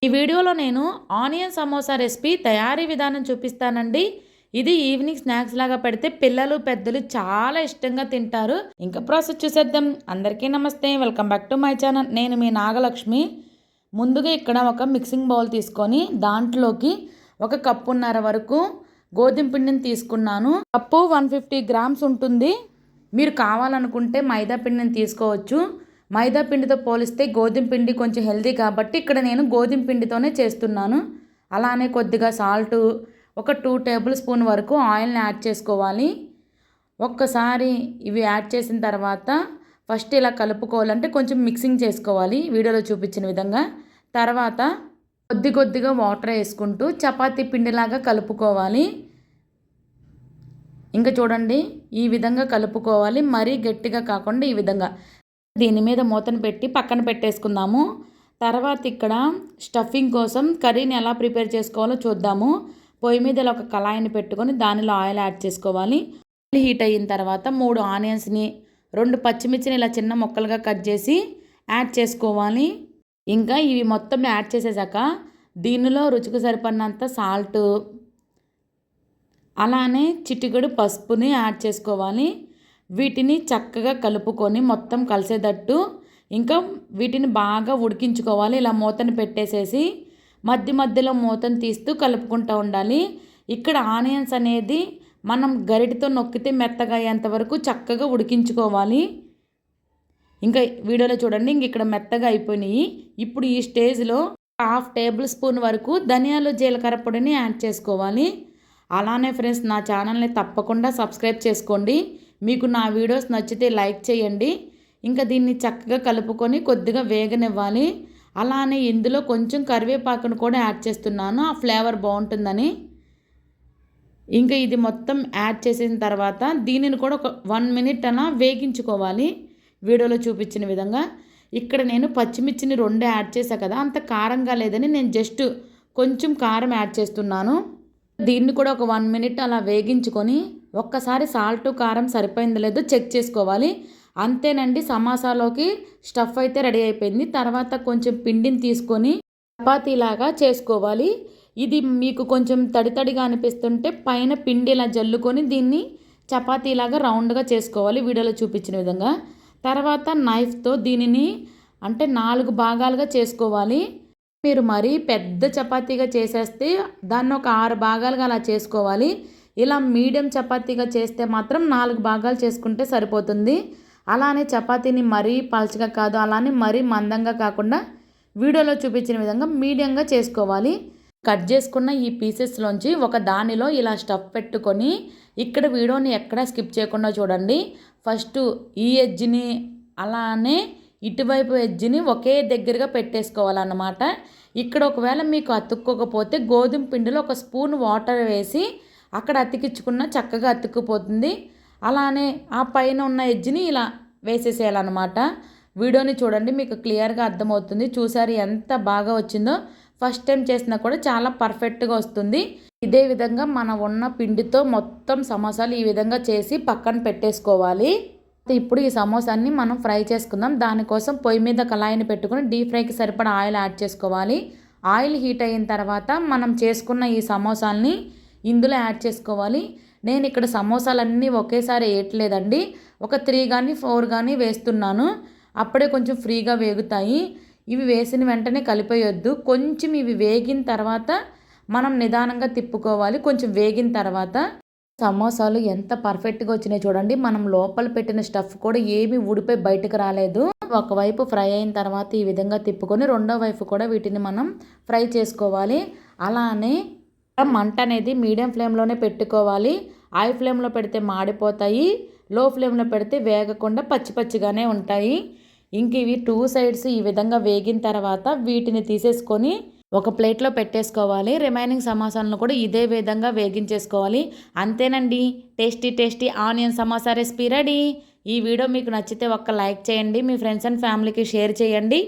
ఈ వీడియోలో నేను ఆనియన్ సమోసా రెసిపీ తయారీ విధానం చూపిస్తానండి. ఇది ఈవినింగ్ స్నాక్స్ లాగా పెడితే పిల్లలు పెద్దలు చాలా ఇష్టంగా తింటారు. ఇంకా ప్రాసెస్ చూసేద్దాం. అందరికీ నమస్తే, welcome back to my channel. నేను మీ నాగలక్ష్మి. ముందుగా ఇక్కడ ఒక మిక్సింగ్ బౌల్ తీసుకొని దాంట్లోకి 1 కప్పున్నర వరకు గోధుమ పిండిని తీసుకున్నాను. కప్పు 150 గ్రామ్స్ ఉంటుంది. మీరు కావాలనుకుంటే మైదా పిండిని తీసుకోవచ్చు. మైదా పిండితో పోలిస్తే గోధుమ పిండి కొంచెం హెల్తీ కాబట్టి ఇక్కడ నేను గోధుమ పిండితోనే చేస్తున్నాను. అలానే కొద్దిగా సాల్ట్, ఒక 2 టేబుల్ స్పూన్ వరకు ఆయిల్ని యాడ్ చేసుకోవాలి. ఒక్కసారి ఇవి యాడ్ చేసిన తర్వాత ఫస్ట్ ఇలా కలుపుకోవాలంటే కొంచెం మిక్సింగ్ చేసుకోవాలి వీడియోలో చూపించిన విధంగా. తర్వాత కొద్దిగా వాటర్ వేసుకుంటూ చపాతీ పిండిలాగా కలుపుకోవాలి. ఇంకా చూడండి, ఈ విధంగా కలుపుకోవాలి. మరీ గట్టిగా కాకుండా ఈ విధంగా. దీని మీద మూతను పెట్టి పక్కన పెట్టేసుకుందాము. తర్వాత ఇక్కడ స్టఫింగ్ కోసం కర్రీని ఎలా ప్రిపేర్ చేసుకోవాలో చూద్దాము. పొయ్యి మీద ఒక కళాయిని పెట్టుకొని దానిలో ఆయిల్ యాడ్ చేసుకోవాలి. ఆయిల్ హీట్ అయిన తర్వాత 3 ఆనియన్స్ని, 2 పచ్చిమిర్చిని ఇలా చిన్న ముక్కలుగా కట్ చేసి యాడ్ చేసుకోవాలి. ఇంకా ఇవి మొత్తం యాడ్ చేసేసాక దీనిలో రుచికి సరిపడినంత సాల్ట్, అలానే చిటికెడు పసుపుని యాడ్ చేసుకోవాలి. వీటిని చక్కగా కలుపుకొని మొత్తం కలిసేటట్టు ఇంకా వీటిని బాగా ఉడికించుకోవాలి. ఇలా మూతను పెట్టేసేసి మధ్యలో మూతను తీస్తూ కలుపుకుంటూ ఉండాలి. ఇక్కడ ఆనియన్స్ అనేది మనం గరిటతో నొక్కితే మెత్తగా అయ్యేంత వరకు చక్కగా ఉడికించుకోవాలి. ఇంకా వీడియోలో చూడండి, ఇంక ఇక్కడ మెత్తగా అయిపోయినాయి. ఇప్పుడు ఈ స్టేజ్లో 1/2 టేబుల్ స్పూన్ వరకు ధనియాలు జీలకర్ర పొడిని యాడ్ చేసుకోవాలి. అలానే ఫ్రెండ్స్, నా ఛానల్ని తప్పకుండా సబ్స్క్రైబ్ చేసుకోండి. మీకు నా వీడియోస్ నచ్చితే లైక్ చేయండి. ఇంకా దీన్ని చక్కగా కలుపుకొని కొద్దిగా వేగనివ్వాలి. అలానే ఇందులో కొంచెం కరివేపాకును కూడా యాడ్ చేస్తున్నాను, ఆ ఫ్లేవర్ బాగుంటుందని. ఇంకా ఇది మొత్తం యాడ్ చేసిన తర్వాత దీనిని కూడా ఒక 1 మినిట్ అలా వేగించుకోవాలి వీడియోలో చూపించిన విధంగా. ఇక్కడ నేను పచ్చిమిర్చిని 2 యాడ్ చేశాను కదా, అంత కారంగా లేదని నేను జస్ట్ కొంచెం కారం యాడ్ చేస్తున్నాను. దీన్ని కూడా ఒక 1 మినిట్ అలా వేగించుకొని ఒక్కసారి సాల్ట్ కారం సరిపోయిందో లేదో చెక్ చేసుకోవాలి. అంతేనండి, సమోసాలోకి స్టఫ్ అయితే రెడీ అయిపోయింది. తర్వాత కొంచెం పిండిని తీసుకొని చపాతీలాగా చేసుకోవాలి. ఇది మీకు కొంచెం తడిగా అనిపిస్తుంటే పైన పిండి ఇలా జల్లుకొని దీన్ని చపాతీలాగా రౌండ్గా చేసుకోవాలి వీడియోలో చూపించిన విధంగా. తర్వాత నైఫ్తో దీనిని అంటే 4 భాగాలుగా చేసుకోవాలి. మీరు మరీ పెద్ద చపాతీగా చేసేస్తే దాన్ని ఒక 6 భాగాలుగా అలా చేసుకోవాలి. ఇలా మీడియం చపాతీగా చేస్తే మాత్రం 4 భాగాలు చేసుకుంటే సరిపోతుంది. అలానే చపాతీని మరీ పల్చగా కాదు, అలానే మరీ మందంగా కాకుండా వీడియోలో చూపించిన విధంగా మీడియంగా చేసుకోవాలి. కట్ చేసుకున్న ఈ పీసెస్లోంచి ఒక దానిలో ఇలా స్టఫ్ పెట్టుకొని ఇక్కడ వీడియోని ఎక్కడా స్కిప్ చేయకుండా చూడండి. ఫస్ట్ ఈ ఎడ్జ్ని అలానే ఇటువైపు ఎడ్జ్ని ఒకే దగ్గరగా పెట్టేసుకోవాలన్నమాట. ఇక్కడ ఒకవేళ మీకు అతుక్కోకపోతే గోధుమ పిండిలో 1 స్పూన్ వాటర్ వేసి అక్కడ అతికించుకున్న చక్కగా అతుక్కుపోతుంది. అలానే ఆ పైన ఉన్న ఎడ్జ్ని ఇలా వేసేసేయాలన్నమాట. వీడియోని చూడండి, మీకు క్లియర్గా అర్థమవుతుంది. చూసారు ఎంత బాగా వచ్చిందో. ఫస్ట్ టైం చేసినా కూడా చాలా పర్ఫెక్ట్గా వస్తుంది. ఇదే విధంగా మనం ఉన్న పిండితో మొత్తం సమోసాలు ఈ విధంగా చేసి పక్కన పెట్టేసుకోవాలి. ఇప్పుడు ఈ సమోసాన్ని మనం ఫ్రై చేసుకుందాం. దానికోసం పొయ్యి మీద కళాయిని పెట్టుకుని డీప్ ఫ్రైకి సరిపడా ఆయిల్ యాడ్ చేసుకోవాలి. ఆయిల్ హీట్ అయిన తర్వాత మనం చేసుకున్న ఈ సమోసాల్ని ఇందులో యాడ్ చేసుకోవాలి. నేను ఇక్కడ సమోసాలన్నీ ఒకేసారి వేయట్లేదండి, ఒక 3 కానీ 4 కానీ వేస్తున్నాను. అప్పుడే కొంచెం ఫ్రీగా వేగుతాయి. ఇవి వేసిన వెంటనే కలిపేయొద్దు. కొంచెం ఇవి వేగిన తర్వాత మనం నిదానంగా తిప్పుకోవాలి. కొంచెం వేగిన తర్వాత సమోసాలు ఎంత పర్ఫెక్ట్గా వచ్చినాయి చూడండి. మనం లోపల పెట్టిన స్టఫ్ కూడా ఏమీ ఊడిపోయి బయటకు రాలేదు. ఒకవైపు ఫ్రై అయిన తర్వాత ఈ విధంగా తిప్పుకొని రెండో వైపు కూడా వీటిని మనం ఫ్రై చేసుకోవాలి. అలానే మంట అనేది మీడియం ఫ్లేమ్లోనే పెట్టుకోవాలి. హై ఫ్లేమ్లో పెడితే మాడిపోతాయి, లో ఫ్లేమ్లో పెడితే వేగకుండా పచ్చిగానే ఉంటాయి. ఇంక ఇవి 2 సైడ్స్ ఈ విధంగా వేగిన తర్వాత వీటిని తీసేసుకొని ఒక ప్లేట్లో పెట్టేసుకోవాలి. రిమైనింగ్ సమోసాలను కూడా ఇదే విధంగా వేగించేసుకోవాలి. అంతేనండి, tasty onion samosa recipe ready. ఈ వీడియో మీకు నచ్చితే ఒక్క లైక్ చేయండి, మీ ఫ్రెండ్స్ అండ్ ఫ్యామిలీకి షేర్ చేయండి.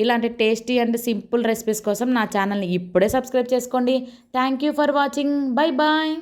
ఇలాంటి టేస్టీ అండ్ సింపుల్ రెసిపీస్ కోసం నా ఛానల్ని ఇప్పుడే సబ్స్క్రైబ్ చేసుకోండి. Thank you for watching. Bye bye.